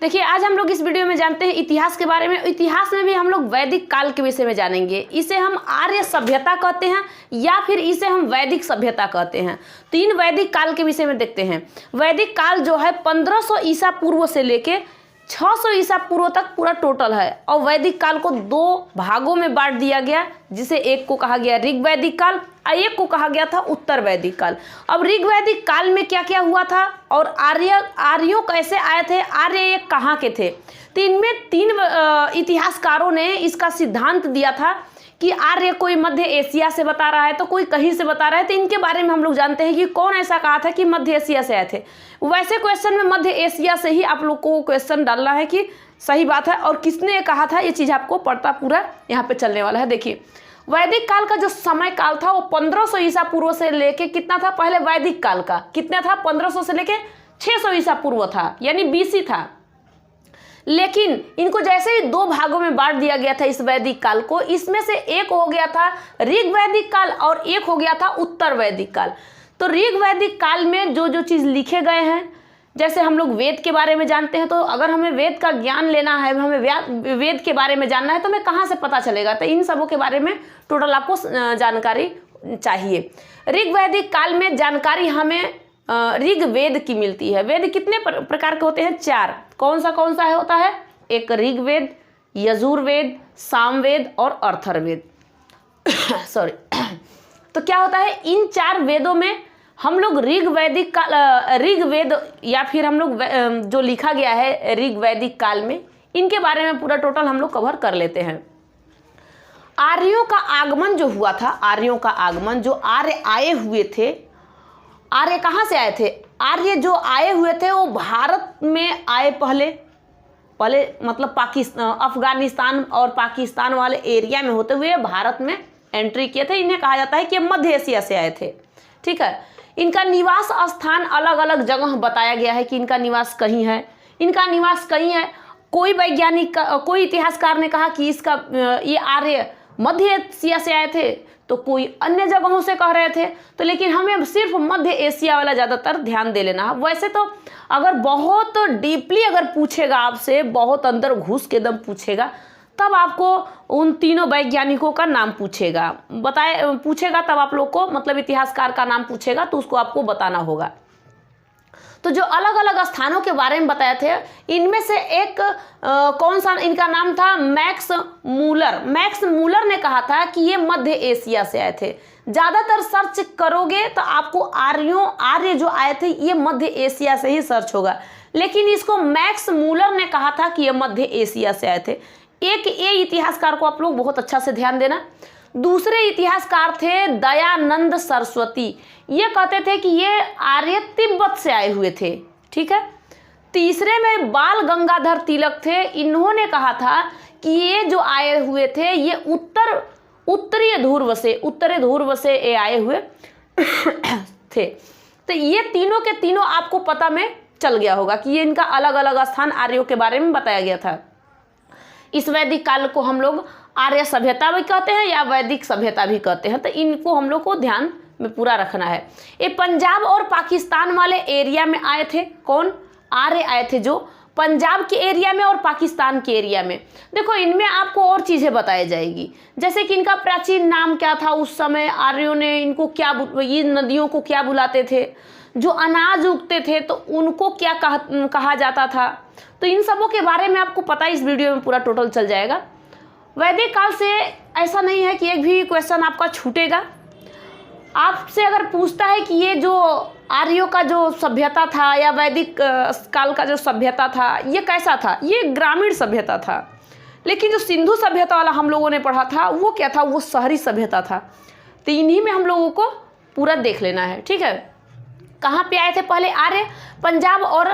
देखिए आज हम लोग इस वीडियो में जानते हैं इतिहास के बारे में। इतिहास में भी हम लोग वैदिक काल के विषय में जानेंगे। इसे हम आर्य सभ्यता कहते हैं या फिर इसे हम वैदिक सभ्यता कहते हैं। तीन वैदिक काल के विषय में देखते हैं। वैदिक काल जो है 1500 ईसा पूर्व से लेके 600 ईसा पूर्व तक पूरा टोटल है। और वैदिक काल को दो भागों में बांट दिया गया, जिसे एक को कहा गया ऋग वैदिक काल और एक को कहा गया था उत्तर वैदिक काल। अब ऋग वैदिक काल में क्या क्या हुआ था और आर्यों कैसे आए थे, आर्य ये कहाँ के थे, तो इनमें तीन इतिहासकारों ने इसका सिद्धांत दिया था कि आर्य कोई मध्य एशिया से बता रहा है तो कोई कहीं से बता रहा है। तो इनके बारे में हम लोग जानते हैं कि कौन ऐसा कहा था कि मध्य एशिया से आए थे। वैसे क्वेश्चन में मध्य एशिया से ही आप लोग को क्वेश्चन डालना है कि सही बात है और किसने कहा था, ये चीज़ आपको पढ़ता पूरा यहाँ पे चलने वाला है। देखिए वैदिक काल का जो समय काल था वो 1500 ईसा पूर्व से लेके कितना था, पहले वैदिक काल का कितना था 1500 से लेके 600 ईसा पूर्व था, यानी बीसी था। लेकिन इनको जैसे ही दो भागों में बांट दिया गया था इस वैदिक काल को, इसमें से एक हो गया था ऋग वैदिक काल और एक हो गया था उत्तर वैदिक काल। तो ऋग वैदिक काल में जो जो चीज़ लिखे गए हैं, जैसे हम लोग वेद के बारे में जानते हैं, तो अगर हमें वेद का ज्ञान लेना है, हमें वेद के बारे में जानना है तो हमें कहाँ से पता चलेगा, तो इन सबों के बारे में टोटल आपको जानकारी चाहिए। ऋग वैदिक काल में जानकारी हमें ऋग वेद की मिलती है। वेद कितने प्रकार के होते हैं, 4। कौन सा होता है, एक ऋग वेद, यजुर्वेद, सामवेद और अर्थर्वेद सॉरी तो क्या होता है, इन 4 वेदों में हम लोग ऋग वेद या फिर हम लोग जो लिखा गया है ऋग वैदिक काल में, इनके बारे में पूरा टोटल हम लोग कवर कर लेते हैं। आर्यों का आगमन जो हुआ था, आर्यों का आगमन, जो आर्य आए हुए थे, आर्य कहाँ से आए थे, आर्य जो आए हुए थे वो भारत में आए पहले मतलब पाकिस्तान, अफगानिस्तान और पाकिस्तान वाले एरिया में होते हुए भारत में एंट्री किए थे। इन्हें कहा जाता है कि मध्य एशिया से आए थे। ठीक है, इनका निवास स्थान अलग अलग जगह बताया गया है कि इनका निवास कहीं है, इनका निवास कहीं है। कोई वैज्ञानिक, कोई इतिहासकार ने कहा कि इसका ये आर्य मध्य एशिया से आए थे, तो कोई अन्य जगहों से कह रहे थे। तो लेकिन हमें सिर्फ मध्य एशिया वाला ज़्यादातर ध्यान दे लेना है। वैसे तो अगर बहुत डीपली अगर पूछेगा आपसे, बहुत अंदर घुस के दम पूछेगा, तब आपको उन तीनों वैज्ञानिकों का नाम पूछेगा, तब आप लोग को मतलब इतिहासकार का नाम पूछेगा तो उसको आपको बताना होगा। तो जो अलग अलग स्थानों के बारे में बताए थे, इनमें से एक कौन सा, इनका नाम था मैक्स मूलर ने कहा था कि ये मध्य एशिया से आए थे। ज़्यादातर सर्च करोगे तो आपको आर्य जो आए थे ये मध्य एशिया से ही सर्च होगा, लेकिन इसको मैक्स मूलर ने कहा था कि ये मध्य एशिया से आए थे। एक ये इतिहासकार को आप लोग बहुत अच्छा से ध्यान देना। दूसरे इतिहासकार थे दयानंद सरस्वती, ये कहते थे कि ये आर्य तिब्बत से आए हुए थे। ठीक है, तीसरे में बाल गंगाधर तिलक थे, इन्होंने कहा था कि ये जो आए हुए थे ये उत्तरी ध्रुव से ये आए हुए थे। तो ये तीनों के तीनों आपको पता में चल गया होगा कि ये इनका अलग अलग स्थान आर्यों के बारे में बताया गया था। इस वैदिक काल को हम लोग आर्य सभ्यता भी कहते हैं या वैदिक सभ्यता भी कहते हैं, तो इनको हम लोग को ध्यान में पूरा रखना है। ये पंजाब और पाकिस्तान वाले एरिया में आए थे। कौन, आर्य आए थे जो पंजाब के एरिया में और पाकिस्तान के एरिया में। देखो इनमें आपको और चीज़ें बताई जाएगी, जैसे कि इनका प्राचीन नाम क्या था, उस समय आर्यों ने इनको क्या, ये नदियों को क्या बुलाते थे, जो अनाज उगते थे तो उनको क्या कहा जाता था। तो इन सबों के बारे में आपको पता इस वीडियो में पूरा टोटल चल जाएगा। वैदिक काल से ऐसा नहीं है कि एक भी क्वेश्चन आपका छूटेगा। आपसे अगर पूछता है कि ये जो आर्यों का जो सभ्यता था या वैदिक काल का जो सभ्यता था ये कैसा था, ये ग्रामीण सभ्यता था। लेकिन जो सिंधु सभ्यता वाला हम लोगों ने पढ़ा था वो क्या था, वो शहरी सभ्यता था। तो इन्हीं में हम लोगों को पूरा देख लेना है। ठीक है, कहाँ पे आए थे पहले आर्य, पंजाब और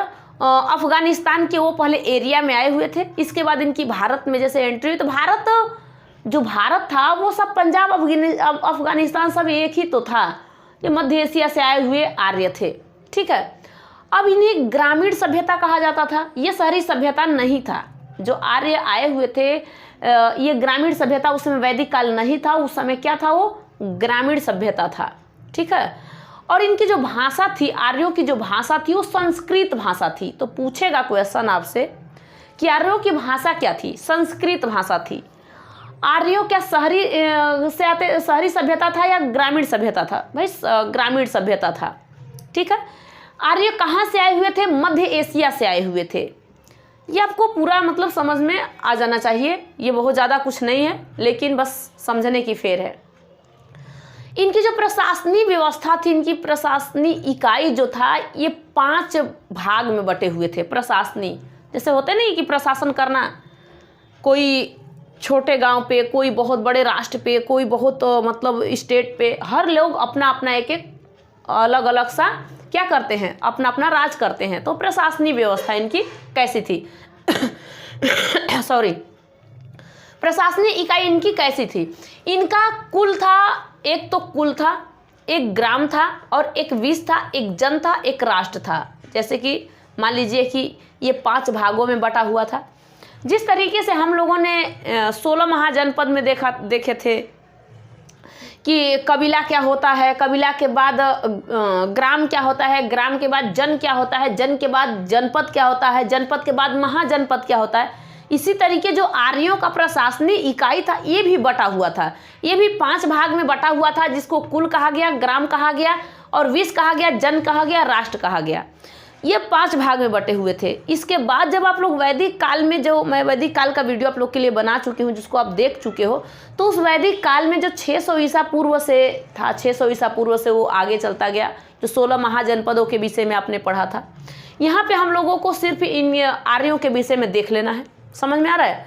अफगानिस्तान के वो पहले एरिया में आए हुए थे। इसके बाद इनकी भारत में जैसे एंट्री हुई, तो भारत था वो सब पंजाब अफगानिस्तान सब एक ही तो था, ये मध्य एशिया से आए हुए आर्य थे। ठीक है, अब इन्हें ग्रामीण सभ्यता कहा जाता था, ये शहरी सभ्यता नहीं था। जो आर्य आए हुए थे ये ग्रामीण सभ्यता, उस समय वैदिक काल नहीं था, उस समय क्या था, वो ग्रामीण सभ्यता था। ठीक है, और इनकी जो भाषा थी, आर्यों की जो भाषा थी वो संस्कृत भाषा थी। तो पूछेगा क्वेश्चन आपसे कि आर्यों की भाषा क्या थी? संस्कृत भाषा थी। आर्यों क्या शहरी सभ्यता था या ग्रामीण सभ्यता था? भाई ग्रामीण सभ्यता था। ठीक है। आर्य कहाँ से आए हुए थे? मध्य एशिया से आए हुए थे। ये आपको पूरा मतलब समझ में आ जाना चाहिए। ये बहुत ज़्यादा कुछ नहीं है, लेकिन बस समझने की फेर है। इनकी जो प्रशासनिक व्यवस्था थी, इनकी प्रशासनिक इकाई जो था, ये 5 भाग में बटे हुए थे। प्रशासनिक जैसे होते नहीं कि प्रशासन करना, कोई छोटे गांव पे, कोई बहुत बड़े राष्ट्र पे, कोई बहुत मतलब स्टेट पे, हर लोग अपना अपना एक एक अलग अलग सा क्या करते हैं, अपना अपना राज करते हैं। तो प्रशासनिक व्यवस्था इनकी कैसी थी? सॉरी, प्रशासनिक इकाई इनकी कैसी थी? इनका कुल था, एक तो कुल था, एक ग्राम था और एक विष था, एक जन था, एक राष्ट्र था। जैसे कि मान लीजिए कि ये 5 भागों में बटा हुआ था। जिस तरीके से हम लोगों ने 16 महाजनपद में देखे थे कि कबीला क्या होता है, कबीला के बाद ग्राम क्या होता है, ग्राम के बाद जन क्या होता है, जन के बाद जनपद क्या होता है, जनपद के बाद महाजनपद क्या होता है। इसी तरीके जो आर्यों का प्रशासनिक इकाई था, ये भी बटा हुआ था। ये भी 5 भाग में बटा हुआ था, जिसको कुल कहा गया, ग्राम कहा गया और विष कहा गया, जन कहा गया, राष्ट्र कहा गया। ये 5 भाग में बटे हुए थे। इसके बाद जब आप लोग वैदिक काल में, जो मैं वैदिक काल का वीडियो आप लोग के लिए बना चुकी हूँ, जिसको आप देख चुके हो, तो उस वैदिक काल में जो 600 ईसा पूर्व से था, 600 ईसा पूर्व से वो आगे चलता गया। जो 16 महाजनपदों के विषय में आपने पढ़ा था, यहाँ पे हम लोगों को सिर्फ इन आर्यों के विषय में देख लेना है। समझ में आ रहा है?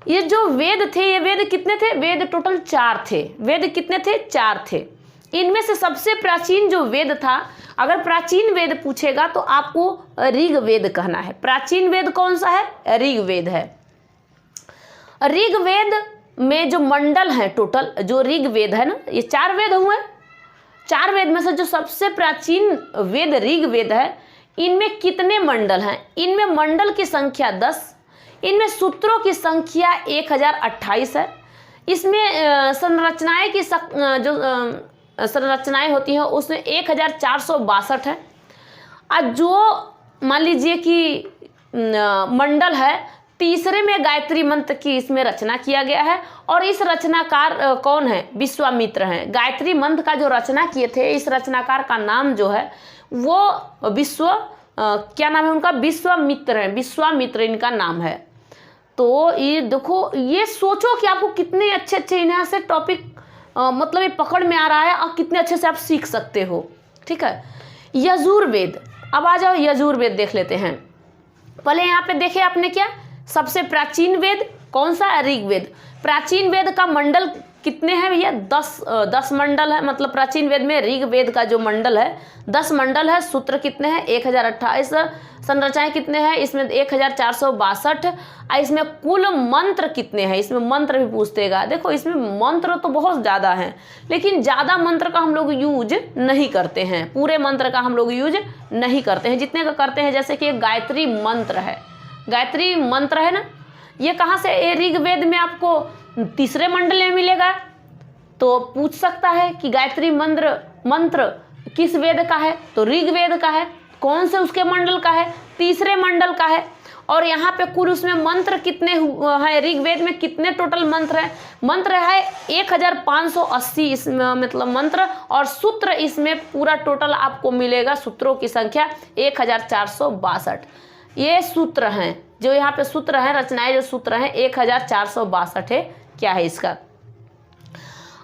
ये जो वेद थे, ये वेद कितने थे? वेद टोटल 4 थे। वेद कितने थे? 4 थे। इनमें से सबसे प्राचीन जो वेद था, अगर प्राचीन वेद पूछेगा तो आपको ऋग वेद कहना है। प्राचीन वेद कौन सा है? ऋग वेद है। ऋग वेद में जो मंडल है टोटल, जो ऋग वेद है ना, ये 4 वेद हुए। 4 वेद में से जो सबसे प्राचीन वेद ऋग वेद है, इनमें कितने मंडल हैं? इनमें मंडल की संख्या 10, इनमें सूत्रों की संख्या 1028 है। इसमें संरचनाएं की जो संरचनाएं होती हैं उसमें 1462 है। और जो मान लीजिए कि मंडल है, तीसरे में गायत्री मंत्र की इसमें रचना किया गया है। और इस रचनाकार कौन है? विश्वामित्र हैं। गायत्री मंत्र का जो रचना किए थे, इस रचनाकार का नाम जो है वो क्या नाम है उनका? विश्वामित्र है। विश्वामित्र इनका नाम है। तो ये देखो, ये सोचो कि आपको कितने अच्छे अच्छे यहाँ से टॉपिक मतलब ये पकड़ में आ रहा है और कितने अच्छे से आप सीख सकते हो। ठीक है। यजुर्वेद, अब आ जाओ यजुर्वेद देख लेते हैं। पहले यहाँ पे देखे आपने क्या? सबसे प्राचीन वेद कौन सा? ऋग्वेद। प्राचीन वेद का मंडल कितने हैं भैया? 10 मंडल है। मतलब प्राचीन वेद में ऋग्वेद का जो मंडल है 10 मंडल है। सूत्र कितने हैं? 1028। संरचनाएं कितने हैं? इसमें 1462। और इसमें कुल मंत्र कितने हैं? इसमें मंत्र भी पूछतेगा। देखो इसमें मंत्र तो बहुत ज़्यादा हैं, लेकिन ज़्यादा मंत्र का हम लोग यूज नहीं करते हैं। पूरे मंत्र का हम लोग यूज नहीं करते हैं। जितने का करते हैं, जैसे कि गायत्री मंत्र है, गायत्री मंत्र है ना, ये कहाँ से? ये ऋग्वेद में आपको तीसरे मंडल में मिलेगा। तो पूछ सकता है कि गायत्री मंत्र किस वेद का है? तो ऋग्वेद का है। कौन से उसके मंडल का है? तीसरे मंडल का है। और यहाँ पे कुल उसमें मंत्र कितने हैं? ऋग्वेद में कितने टोटल मंत्र है? मंत्र है 1580 इसमें मतलब मंत्र, और सूत्र इसमें पूरा टोटल आपको मिलेगा। सूत्रों की संख्या 1462। ये सूत्र हैं जो यहाँ पे सूत्र हैं, रचनाएं जो सूत्र हैं 1462 है। क्या है इसका?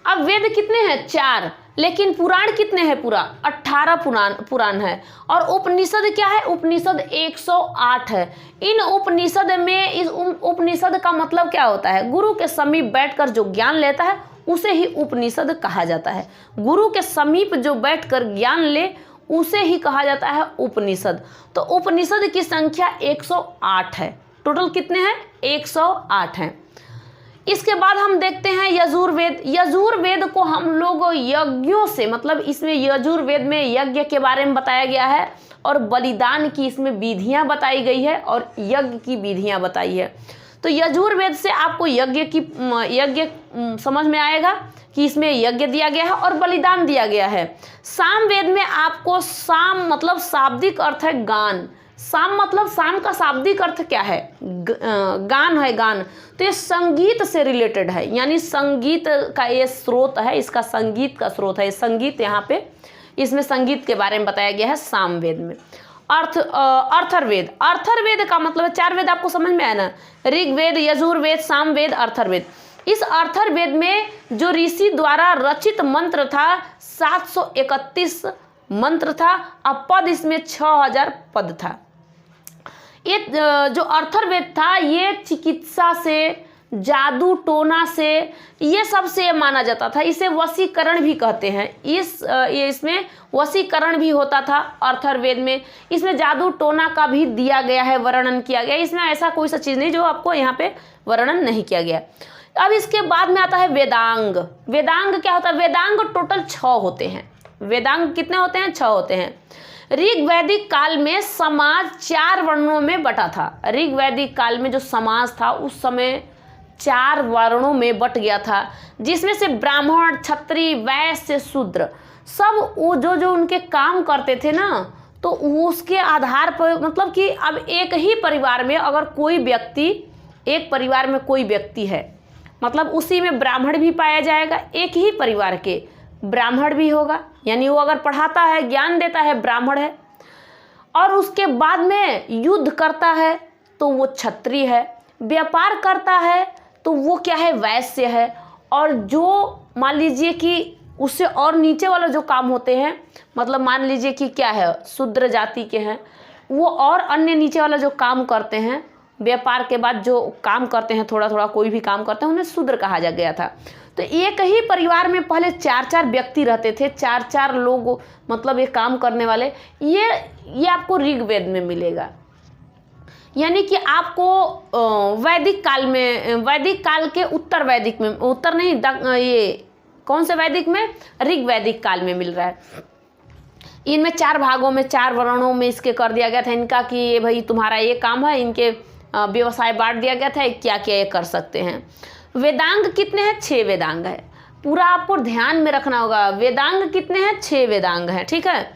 अब वेद कितने हैं? 4। लेकिन पुराण कितने हैं? पूरा 18 पुराण है। और उपनिषद क्या है? उपनिषद 108 है। इन उपनिषद में, इस उपनिषद का मतलब क्या होता है? गुरु के समीप बैठकर जो ज्ञान लेता है उसे ही उपनिषद कहा जाता है। गुरु के समीप जो बैठकर ज्ञान ले उसे ही कहा जाता है उपनिषद। तो उपनिषद की संख्या 108 है। टोटल कितने हैं? 108 हैं। इसके बाद हम देखते हैं यजुर्वेद। यजुर्वेद को हम लोग यज्ञों से, मतलब इसमें यजुर्वेद में यज्ञ के बारे में बताया गया है और बलिदान की इसमें विधियां बताई गई है और यज्ञ की विधियां बताई है। तो यजुर्वेद से आपको यज्ञ समझ में आएगा कि इसमें यज्ञ दिया गया है और बलिदान दिया गया है। सामवेद में आपको साम मतलब शाब्दिक अर्थ है गान। साम मतलब साम का शाब्दिक अर्थ क्या है? गान है, गान। तो ये संगीत से रिलेटेड है, यानी संगीत का ये स्रोत है, इसका संगीत का स्रोत है। ये संगीत यहाँ पे इसमें संगीत के बारे में बताया गया है सामवेद में। अर्थर्वेद, अर्थर्वेद का मतलब है 4 वेद, आपको समझ में आया ना? ऋग्वेद, यजुर्वेद, सामवेद, अर्थर्वेद। इस अर्थर्वेद में जो ऋषि द्वारा रचित मंत्र था 731 मंत्र था, और पद इसमें 6000 पद था। ये जो अर्थर्वेद था ये चिकित्सा से, जादू टोना से, ये सब से माना जाता था। इसे वशीकरण भी कहते हैं। इसमें वशीकरण भी होता था अर्थर्वेद में। इसमें जादू टोना का भी दिया गया है, वर्णन किया गया। इसमें ऐसा कोई सा चीज़ नहीं जो आपको यहाँ पे वर्णन नहीं किया गया। अब इसके बाद में आता है वेदांग। वेदांग क्या होता है? वेदांग टोटल 6 होते हैं। वेदांग कितने होते हैं? 6 होते हैं। ऋग वैदिक काल में समाज 4 वर्णों में बटा था। ऋग वैदिक काल में जो समाज था उस समय 4 वर्णों में बट गया था, जिसमें से ब्राह्मण, क्षत्रिय, वैश्य, शूद्र, सब वो जो उनके काम करते थे ना, तो उसके आधार पर, मतलब कि अब एक ही परिवार में अगर कोई व्यक्ति, एक परिवार में कोई व्यक्ति है, मतलब उसी में ब्राह्मण भी पाया जाएगा, एक ही परिवार के ब्राह्मण भी होगा, यानी वो अगर पढ़ाता है, ज्ञान देता है, ब्राह्मण है। और उसके बाद में युद्ध करता है तो वो क्षत्रिय है, व्यापार करता है तो वो क्या है? वैश्य है। और जो मान लीजिए कि उससे और नीचे वाला जो काम होते हैं, मतलब मान लीजिए कि क्या है, शूद्र जाति के हैं, वो और अन्य नीचे वाला जो काम करते हैं, व्यापार के बाद जो काम करते हैं, थोड़ा थोड़ा कोई भी काम करते हैं, उन्हें शूद्र कहा जा गया था। तो एक ही परिवार में पहले 4-4 व्यक्ति रहते थे, 4-4 लोग, मतलब ये काम करने वाले। ये आपको ऋग्वेद में मिलेगा। यानी कि आपको वैदिक काल में, वैदिक काल के उत्तर वैदिक में, उत्तर नहीं, ये कौन से वैदिक में? ऋग वैदिक काल में मिल रहा है। इनमें 4 भागों में, 4 वर्णों में इसके कर दिया गया था इनका कि ये भाई तुम्हारा ये काम है, इनके व्यवसाय बांट दिया गया था, क्या क्या ये कर सकते हैं। वेदांग कितने हैं? 6 वेदांग है। पूरा आपको ध्यान में रखना होगा। वेदांग कितने हैं? 6 वेदांग हैं, ठीक है।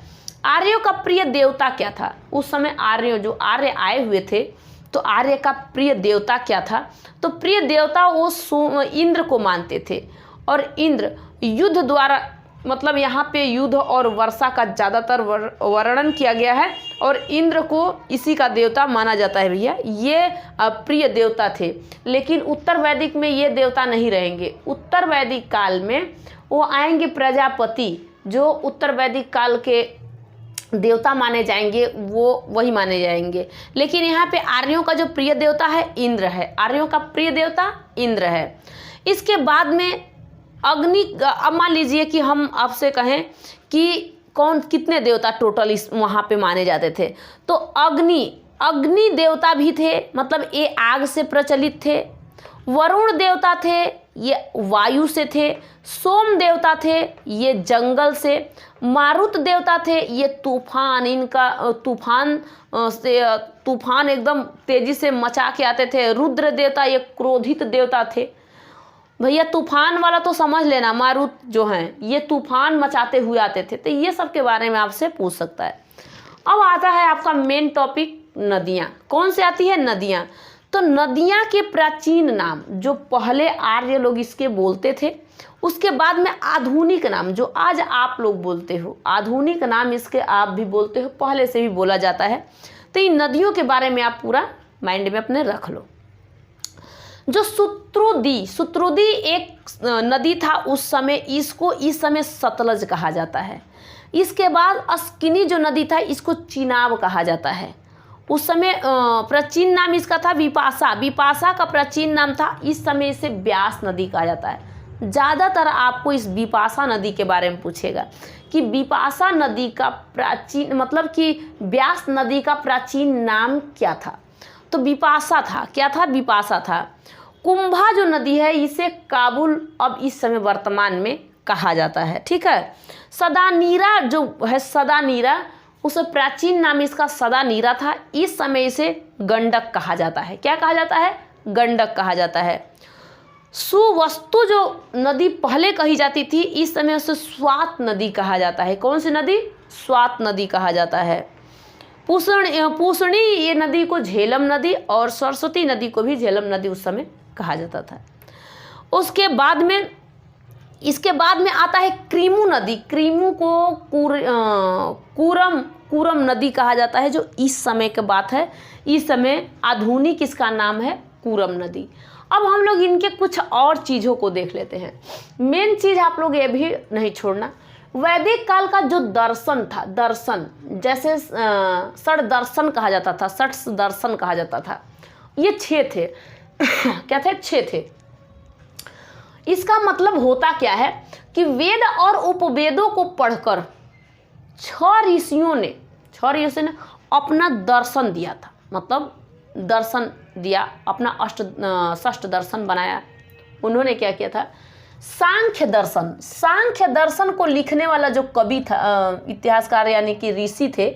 आर्यों का प्रिय देवता क्या था? उस समय आर्यों, जो आर्य आए हुए थे, तो आर्य का प्रिय देवता क्या था? तो प्रिय देवता वो इंद्र को मानते थे। और इंद्र युद्ध द्वारा, मतलब यहाँ पे युद्ध और वर्षा का ज़्यादातर वर्णन किया गया है, और इंद्र को इसी का देवता माना जाता है भैया। ये प्रिय देवता थे। लेकिन उत्तर वैदिक में ये देवता नहीं रहेंगे। उत्तर वैदिक काल में वो आएंगे प्रजापति, जो उत्तर वैदिक काल के देवता माने जाएंगे, वो वही माने जाएंगे। लेकिन यहाँ पे आर्यों का जो प्रिय देवता है इंद्र है। आर्यों का प्रिय देवता इंद्र है। इसके बाद में अग्नि, अब मान लीजिए कि हम आपसे कहें कि कितने देवता टोटल इस वहाँ पे माने जाते थे, तो अग्नि देवता भी थे, मतलब ये आग से प्रचलित थे। वरुण देवता थे, ये वायु से थे। सोम देवता थे, ये जंगल से। मारुत देवता थे, ये तूफान, इनका तूफान एकदम तेजी से मचा के आते थे। रुद्र देवता, ये क्रोधित देवता थे। भैया तूफान वाला तो समझ लेना, मारुत जो हैं ये तूफान मचाते हुए आते थे। तो ये सब के बारे में आपसे पूछ सकता है। अब आता है आपका मेन टॉपिक, नदियाँ। कौन से आती है? नदियाँ। तो नदियाँ के प्राचीन नाम, जो पहले आर्य लोग इसके बोलते थे, उसके बाद में आधुनिक नाम, जो आज आप लोग बोलते हो, आधुनिक नाम इसके आप भी बोलते हो, पहले से भी बोला जाता है। तो इन नदियों के बारे में आप पूरा माइंड में अपने रख लो। जो सुत्रुदी एक नदी था उस समय, इसको इस समय सतलज कहा जाता है। इसके बाद अस्किनी जो नदी था, इसको चिनाब कहा जाता है। उस समय प्राचीन नाम इसका था विपाशा। विपाशा का प्राचीन नाम था, इस समय इसे व्यास नदी कहा जाता है। ज़्यादातर आपको इस विपाशा नदी के बारे में पूछेगा कि विपाशा नदी का प्राचीन, मतलब कि व्यास नदी का प्राचीन नाम क्या था? तो विपाशा था। क्या था? विपाशा था। कुंभा जो नदी है, इसे काबुल अब इस समय वर्तमान में कहा जाता है, ठीक है। सदानीरा जो है, सदानीरा, उस प्राचीन नाम इसका सदानीरा था, इस समय इसे गंडक कहा जाता है। क्या कहा जाता है? गंडक कहा जाता है। सुवस्तु जो नदी पहले कही जाती थी, इस समय उसे स्वात नदी कहा जाता है। कौन सी नदी? स्वात नदी कहा जाता है। पूषणी ये नदी को झेलम नदी और सरस्वती नदी को भी झेलम नदी उस समय कहा जाता था। इसके बाद में आता है क्रीमू नदी। क्रीमू को कूरम नदी कहा जाता है, जो इस समय की बात है। इस समय आधुनिक इसका नाम है कूरम नदी। अब हम लोग इनके कुछ और चीज़ों को देख लेते हैं। मेन चीज़ आप लोग ये भी नहीं छोड़ना, वैदिक काल का जो दर्शन था, दर्शन जैसे षड दर्शन कहा जाता था, षट दर्शन कहा जाता था, ये 6 थे। क्या थे? 6 थे। इसका मतलब होता क्या है कि वेद और उपवेदों को पढ़कर 6 ऋषियों ने अपना दर्शन दिया था। मतलब दर्शन दिया, अपना षष्ठ दर्शन बनाया। उन्होंने क्या किया था? सांख्य दर्शन को लिखने वाला जो कवि था, इतिहासकार यानी कि ऋषि थे,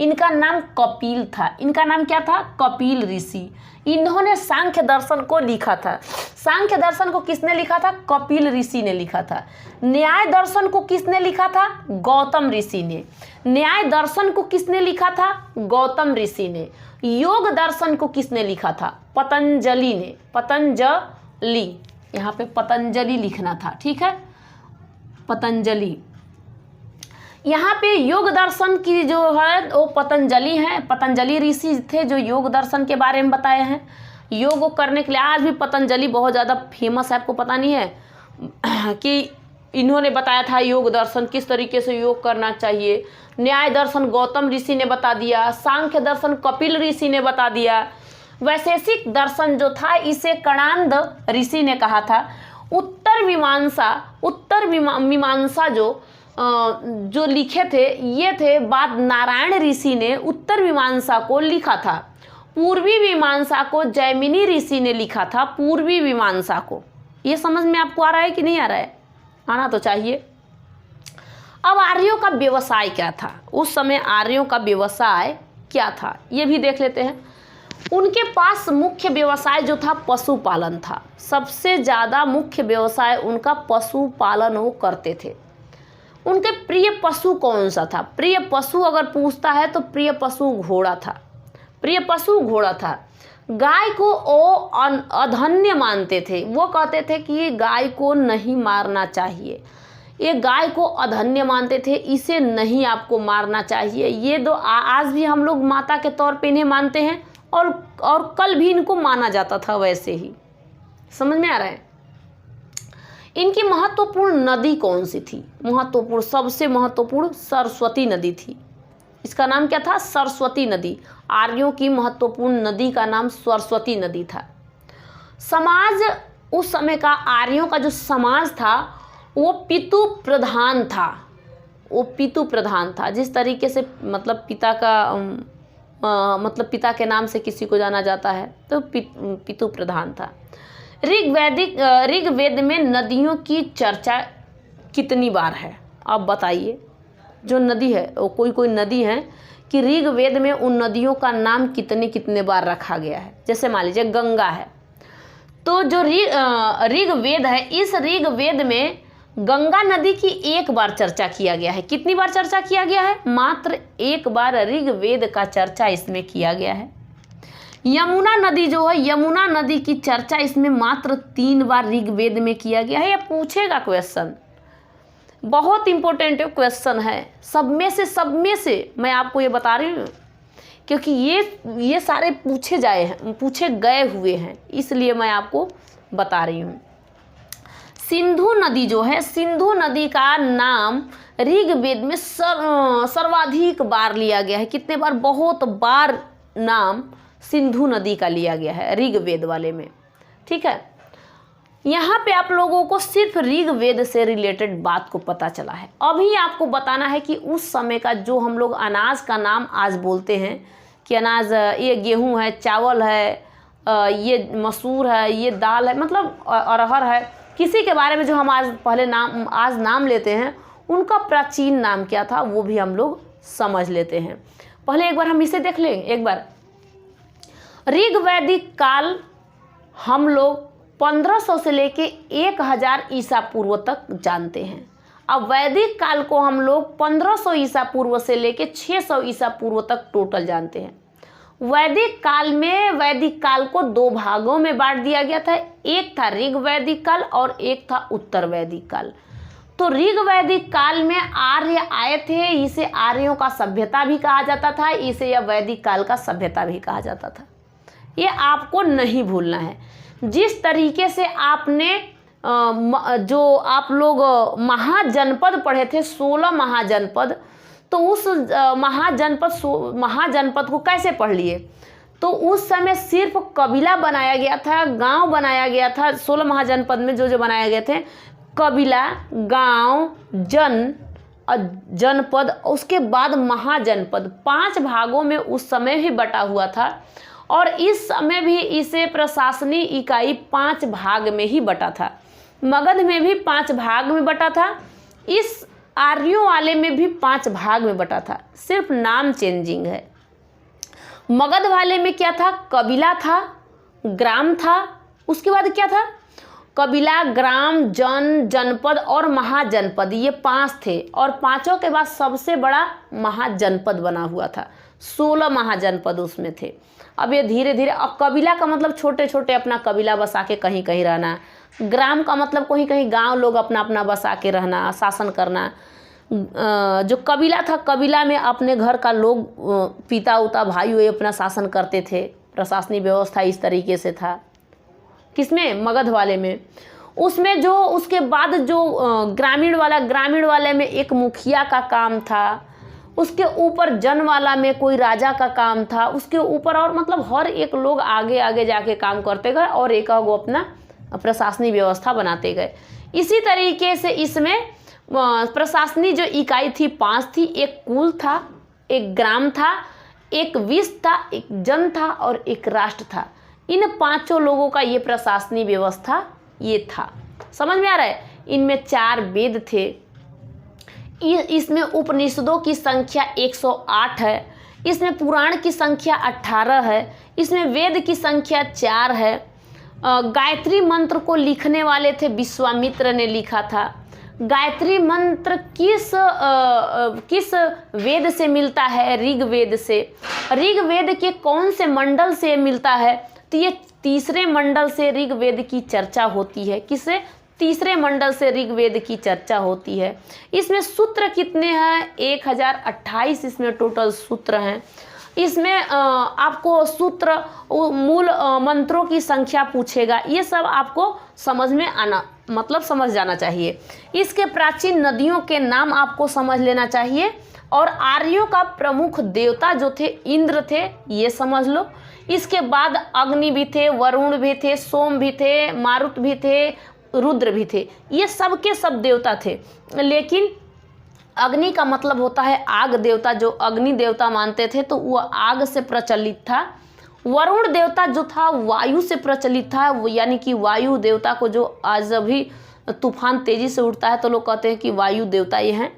इनका नाम कपिल था। इनका नाम क्या था? कपिल ऋषि। इन्होंने सांख्य दर्शन को लिखा था। सांख्य दर्शन को किसने लिखा था? कपिल ऋषि ने लिखा था। न्याय दर्शन को किसने लिखा था? गौतम ऋषि ने। न्याय दर्शन को किसने लिखा था? गौतम ऋषि ने। योग दर्शन को किसने लिखा था? पतंजलि ने। पतंजलि, यहाँ पे पतंजलि लिखना था, ठीक है, पतंजलि। यहाँ पे योग दर्शन की जो है वो पतंजलि हैं। पतंजलि ऋषि थे जो योग दर्शन के बारे में बताए हैं। योग करने के लिए आज भी पतंजलि बहुत ज़्यादा फेमस है। आपको पता नहीं है कि इन्होंने बताया था योग दर्शन, किस तरीके से योग करना चाहिए। न्याय दर्शन गौतम ऋषि ने बता दिया। सांख्य दर्शन कपिल ऋषि ने बता दिया। वैशेषिक दर्शन जो था इसे कणाद ऋषि ने कहा था। उत्तर मीमांसा जो लिखे थे ये थे बाद नारायण ऋषि ने उत्तर मीमांसा को लिखा था। पूर्वी मीमांसा को जैमिनी ऋषि ने लिखा था। पूर्वी मीमांसा को, ये समझ में आपको आ रहा है कि नहीं आ रहा है? आना तो चाहिए। अब आर्यों का व्यवसाय क्या था? उस समय आर्यों का व्यवसाय क्या था ये भी देख लेते हैं। उनके पास मुख्य व्यवसाय जो था पशुपालन था। सबसे ज़्यादा मुख्य व्यवसाय उनका पशुपालन वो करते थे। उनके प्रिय पशु कौन सा था? प्रिय पशु अगर पूछता है तो प्रिय पशु घोड़ा था। प्रिय पशु घोड़ा था। गाय को वो अधन्य मानते थे। वो कहते थे कि ये गाय को नहीं मारना चाहिए, ये गाय को अधन्य मानते थे, इसे नहीं आपको मारना चाहिए। ये दो आज भी हम लोग माता के तौर पे इन्हें मानते हैं और कल भी इनको माना जाता था वैसे ही। समझ में आ रहा है? इनकी महत्वपूर्ण नदी कौन सी थी? सबसे महत्वपूर्ण सरस्वती नदी थी। इसका नाम क्या था? सरस्वती नदी। आर्यों की महत्वपूर्ण नदी का नाम सरस्वती नदी था। समाज उस समय का आर्यों का जो समाज था वो पितु प्रधान था। जिस तरीके से मतलब पिता के नाम से किसी को जाना जाता है तो पितु प्रधान था। ऋग्वेद में नदियों की चर्चा कितनी बार है? आप बताइए। जो नदी है वो कोई नदी है कि ऋग्वेद में उन नदियों का नाम कितने बार रखा गया है। जैसे मान लीजिए गंगा है, तो जो ऋग्वेद है, इस ऋग्वेद में गंगा नदी की 1 बार चर्चा किया गया है। कितनी बार चर्चा किया गया है? मात्र 1 बार ऋग्वेद का चर्चा इसमें किया गया है। यमुना नदी जो है, यमुना नदी की चर्चा इसमें मात्र 3 बार ऋग्वेद में किया गया है। यह पूछेगा क्वेश्चन, बहुत इंपॉर्टेंट क्वेश्चन है। सब में से मैं आपको ये बता रही हूँ क्योंकि ये सारे पूछे गए हुए हैं, इसलिए मैं आपको बता रही हूँ। सिंधु नदी जो है, सिंधु नदी का नाम ऋग्वेद में सर्वाधिक बार लिया गया है। कितने बार? बहुत बार नाम सिंधु नदी का लिया गया है ऋग्वेद वाले में। ठीक है, यहाँ पे आप लोगों को सिर्फ ऋग्वेद से रिलेटेड बात को पता चला है। अभी आपको बताना है कि उस समय का जो हम लोग अनाज का नाम आज बोलते हैं कि अनाज, ये गेहूँ है, चावल है, ये मसूर है, ये दाल है, मतलब अरहर है, किसी के बारे में जो हम आज नाम लेते हैं उनका प्राचीन नाम क्या था वो भी हम लोग समझ लेते हैं। पहले एक बार हम इसे देख लें। एक बार ऋग्वैदिक काल हम लोग 1500 से लेके 1000 ईसा पूर्व तक जानते हैं। अब वैदिक काल को हम लोग 1500 ईसा पूर्व से लेके 600 ईसा पूर्व तक टोटल जानते हैं। वैदिक काल में वैदिक काल को 2 भागों में बांट दिया गया था। एक था ऋग वैदिक काल और एक था उत्तर वैदिक काल। तो ऋग वैदिक काल में आर्य आए थे, इसे आर्यों का सभ्यता भी कहा जाता था, इसे यह वैदिक काल का सभ्यता भी कहा जाता था। ये आपको नहीं भूलना है। जिस तरीके से आपने जो आप लोग महाजनपद पढ़े थे, 16 महाजनपद, तो उस महाजनपद को कैसे पढ़ लिए? तो उस समय सिर्फ कबीला बनाया गया था, गांव बनाया गया था। 16 महाजनपद में जो बनाए गए थे, कबीला, गांव, जनपद, उसके बाद महाजनपद, 5 भागों में उस समय भी बटा हुआ था। और इस समय भी इसे प्रशासनिक इकाई 5 भाग में ही बटा था। मगध में भी 5 भाग में बटा था, इस आर्यों वाले में भी 5 भाग में बटा था, सिर्फ नाम चेंजिंग है। मगध वाले में क्या था? कबीला था, ग्राम था, उसके बाद क्या था? कबीला, ग्राम, जनपद और महाजनपद, ये 5 थे। और 5 के बाद सबसे बड़ा महाजनपद बना हुआ था। 16 महाजनपद उसमें थे। अब ये धीरे धीरे, अब कबीला का मतलब छोटे छोटे अपना कबीला बसा के कहीं कहीं रहना, ग्राम का मतलब कहीं कहीं गांव लोग अपना अपना बसा के रहना, शासन करना। जो कबीला था, कबीला में अपने घर का लोग, पिता उता भाई हुए अपना शासन करते थे। प्रशासनिक व्यवस्था इस तरीके से था। किसमें? मगध वाले में। उसमें जो उसके बाद जो ग्रामीण वाले में एक मुखिया का काम था, उसके ऊपर जन वाला में कोई राजा का काम था, उसके ऊपर और मतलब हर एक लोग आगे आगे जाके काम करते गए और एक वो अपना प्रशासनिक व्यवस्था बनाते गए। इसी तरीके से इसमें प्रशासनिक जो इकाई थी 5 थी। एक कुल था, एक ग्राम था, एक विष था, एक जन था और एक राष्ट्र था। इन 5 लोगों का ये प्रशासनिक व्यवस्था ये था। समझ में आ रहा है? इनमें 4 वेद थे। इसमें उपनिषदों की संख्या 108 है। इसमें पुराण की संख्या 18 है। इसमें वेद की संख्या 4 है। गायत्री मंत्र को लिखने वाले थे विश्वामित्र ने लिखा था। गायत्री मंत्र किस वेद से मिलता है? ऋग्वेद से। ऋग्वेद के कौन से मंडल से मिलता है? तो ये 3रे मंडल से ऋग्वेद की चर्चा होती है। किसे? 3रे मंडल से ऋग्वेद की चर्चा होती है। इसमें सूत्र कितने हैं? 1028 इसमें टोटल सूत्र हैं। इसमें आपको सूत्र, मूल मंत्रों की संख्या पूछेगा। ये सब आपको समझ में आना, मतलब समझ जाना चाहिए। इसके प्राचीन नदियों के नाम आपको समझ लेना चाहिए। और आर्यों का प्रमुख देवता जो थे इंद्र थे, ये समझ लो। इसके बाद अग्नि भी थे, वरुण भी थे, सोम भी थे, मारुत भी थे, रुद्र भी थे। ये सब के सब देवता थे। लेकिन अग्नि का मतलब होता है आग देवता, जो अग्नि देवता मानते थे तो वो आग से प्रचलित था। वरुण देवता जो था वायु से प्रचलित था, वो यानी कि वायु देवता को, जो आज अभी तूफान तेजी से उठता है तो लोग कहते हैं कि वायु देवता ये हैं।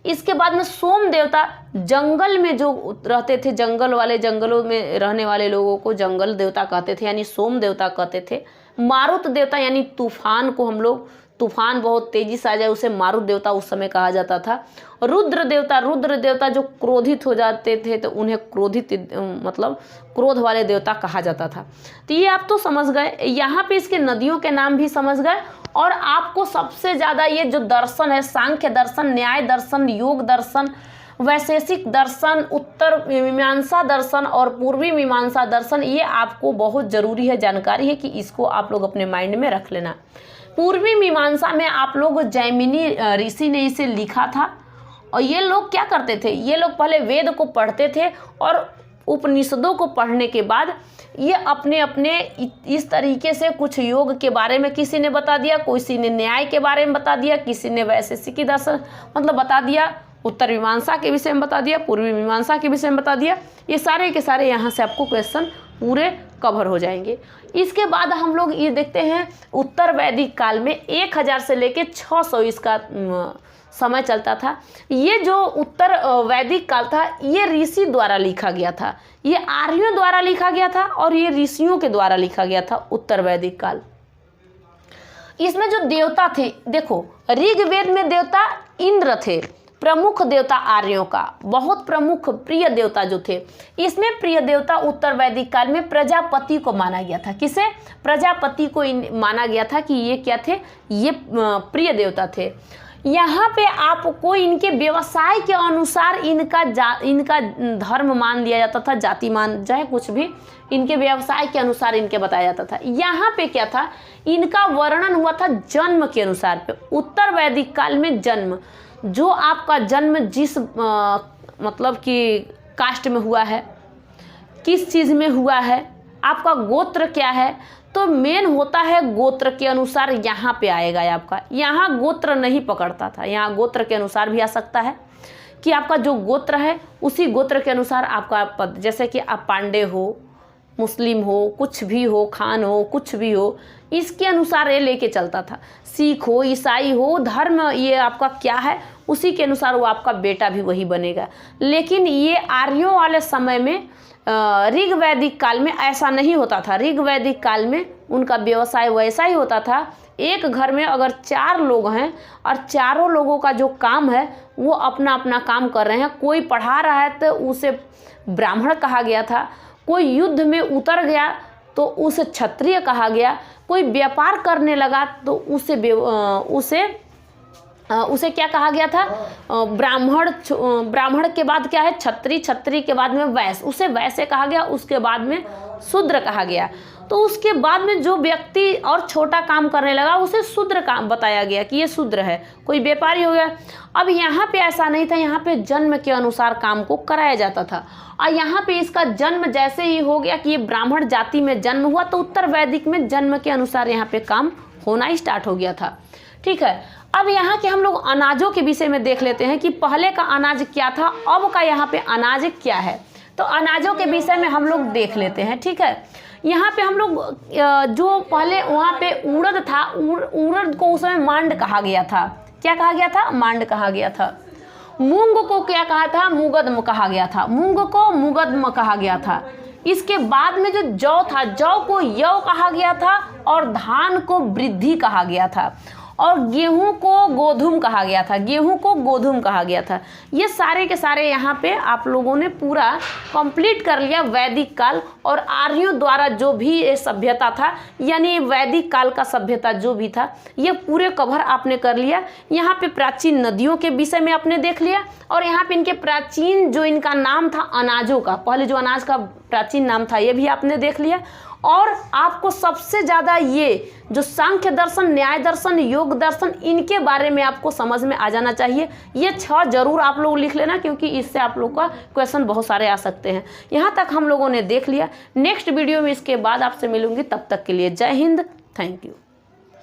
इसके बाद में सोम देवता, जंगल में जो रहते थे, जंगलों में रहने वाले लोगों को जंगल देवता कहते थे, यानी सोम देवता कहते थे। मारुत देवता यानी तूफान को हम लोग, तूफान बहुत तेजी से आ जाए उसे मारुत देवता उस समय कहा जाता था। रुद्र देवता जो क्रोधित हो जाते थे तो उन्हें क्रोधित मतलब क्रोध वाले देवता कहा जाता था। तो ये आप तो समझ गए। यहाँ पे इसके नदियों के नाम भी समझ गए। और आपको सबसे ज़्यादा ये जो दर्शन है, सांख्य दर्शन, न्याय दर्शन, योग दर्शन, वैशेषिक दर्शन, उत्तर मीमांसा दर्शन और पूर्वी मीमांसा दर्शन, ये आपको बहुत ज़रूरी है, जानकारी है कि इसको आप लोग अपने माइंड में रख लेना। पूर्वी मीमांसा में आप लोग जैमिनी ऋषि ने इसे लिखा था। और ये लोग क्या करते थे? ये लोग पहले वेद को पढ़ते थे और उपनिषदों को पढ़ने के बाद ये अपने अपने इस तरीके से कुछ योग के बारे में किसी ने बता दिया, किसी ने न्याय के बारे में बता दिया, किसी ने वैशेषिक दर्शन मतलब बता दिया, उत्तर मीमांसा के विषय में बता दिया, पूर्वी मीमांसा के विषय में बता दिया। ये सारे के सारे यहाँ से आपको क्वेश्चन पूरे कवर हो जाएंगे। इसके बाद हम लोग ये देखते हैं उत्तर वैदिक काल में 1000 से लेके 600 इसका समय चलता था। ये जो उत्तर वैदिक काल था ये ऋषि द्वारा लिखा गया था, ये आर्यों द्वारा लिखा गया था और ये ऋषियों के द्वारा लिखा गया था उत्तर वैदिक काल। इसमें जो देवता थे, देखो ऋग्वेद में देवता इंद्र थे, प्रमुख देवता आर्यों का, बहुत प्रमुख प्रिय देवता जो थे। इसमें प्रिय देवता उत्तर वैदिक काल में प्रजापति को माना गया था। किसे? प्रजापति को माना गया था कि ये क्या थे, ये प्रिय देवता थे। यहाँ पे आपको इनके व्यवसाय के अनुसार इनका धर्म मान लिया जाता था, जाति मान चाहे कुछ भी, इनके व्यवसाय के अनुसार इनके बताया जाता था। यहाँ पे क्या था, इनका वर्णन हुआ था जन्म के अनुसार पे। उत्तर वैदिक काल में जन्म, जो आपका जन्म जिस मतलब कि कास्ट में हुआ है, किस चीज़ में हुआ है, आपका गोत्र क्या है, तो मेन होता है गोत्र के अनुसार यहाँ पे आएगा आपका। यहाँ गोत्र नहीं पकड़ता था, यहाँ गोत्र के अनुसार भी आ सकता है कि आपका जो गोत्र है उसी गोत्र के अनुसार आपका पद, जैसे कि आप पांडे हो, मुस्लिम हो, कुछ भी हो, खान हो, कुछ भी हो, इसके अनुसार ये लेके चलता था। सिख हो, ईसाई हो, धर्म ये आपका क्या है उसी के अनुसार वो आपका बेटा भी वही बनेगा। लेकिन ये आर्यों वाले समय में ऋग्वैदिक काल में ऐसा नहीं होता था। ऋग्वैदिक काल में उनका व्यवसाय वैसा ही होता था, एक घर में अगर 4 लोग हैं और चारों लोगों का जो काम है वो अपना अपना काम कर रहे हैं। कोई पढ़ा रहा है तो उसे ब्राह्मण कहा गया था, कोई युद्ध में उतर गया तो उसे क्षत्रिय कहा गया, कोई व्यापार करने लगा तो उसे क्या कहा गया था, ब्राह्मण के बाद क्या है क्षत्रिय, क्षत्रिय के बाद में वैश्य, उसे वैश्य कहा गया, उसके बाद में शूद्र कहा गया। तो उसके बाद में जो व्यक्ति और छोटा काम करने लगा उसे शूद्र काम बताया गया कि ये शूद्र है, कोई व्यापारी हो गया। अब यहाँ पे ऐसा नहीं था, यहाँ पे जन्म के अनुसार काम को कराया जाता था। और यहाँ पे इसका जन्म जैसे ही हो गया कि ये ब्राह्मण जाति में जन्म हुआ तो उत्तर वैदिक में जन्म के अनुसार यहाँ पे काम होना ही स्टार्ट हो गया था। ठीक है, अब यहाँ के हम लोग अनाजों के विषय में देख लेते हैं कि पहले का अनाज क्या था, अब का यहाँ पे अनाज क्या है। तो अनाजों के विषय में हम लोग देख लेते हैं। ठीक है, यहाँ पे हम लोग जो पहले वहाँ पे उड़द था, उड़द को उस समय मांड कहा गया था। क्या कहा गया था? मांड कहा गया था। मूंग को क्या कहा था? मुगदम कहा गया था। मूंग को मुगदम कहा गया था। इसके बाद में जो जौ था, जौ को यौ कहा गया था और धान को वृद्धि कहा गया था और गेहूं को गोधूम कहा गया था, गेहूं को गोधूम कहा गया था। ये सारे के सारे यहाँ पे आप लोगों ने पूरा कंप्लीट कर लिया वैदिक काल और आर्यों द्वारा जो भी ये सभ्यता था, यानी वैदिक काल का सभ्यता जो भी था ये पूरे कवर आपने कर लिया। यहाँ पे प्राचीन नदियों के विषय में आपने देख लिया और यहाँ पे इनके प्राचीन जो इनका नाम था अनाजों का, पहले जो अनाज का प्राचीन नाम था ये भी आपने देख लिया। और आपको सबसे ज़्यादा ये जो सांख्य दर्शन, न्याय दर्शन, योग दर्शन, इनके बारे में आपको समझ में आ जाना चाहिए। ये 6 जरूर आप लोग लिख लेना क्योंकि इससे आप लोग का क्वेश्चन बहुत सारे आ सकते हैं। यहाँ तक हम लोगों ने देख लिया। नेक्स्ट वीडियो में इसके बाद आपसे मिलूंगी, तब तक के लिए जय हिंद, थैंक यू।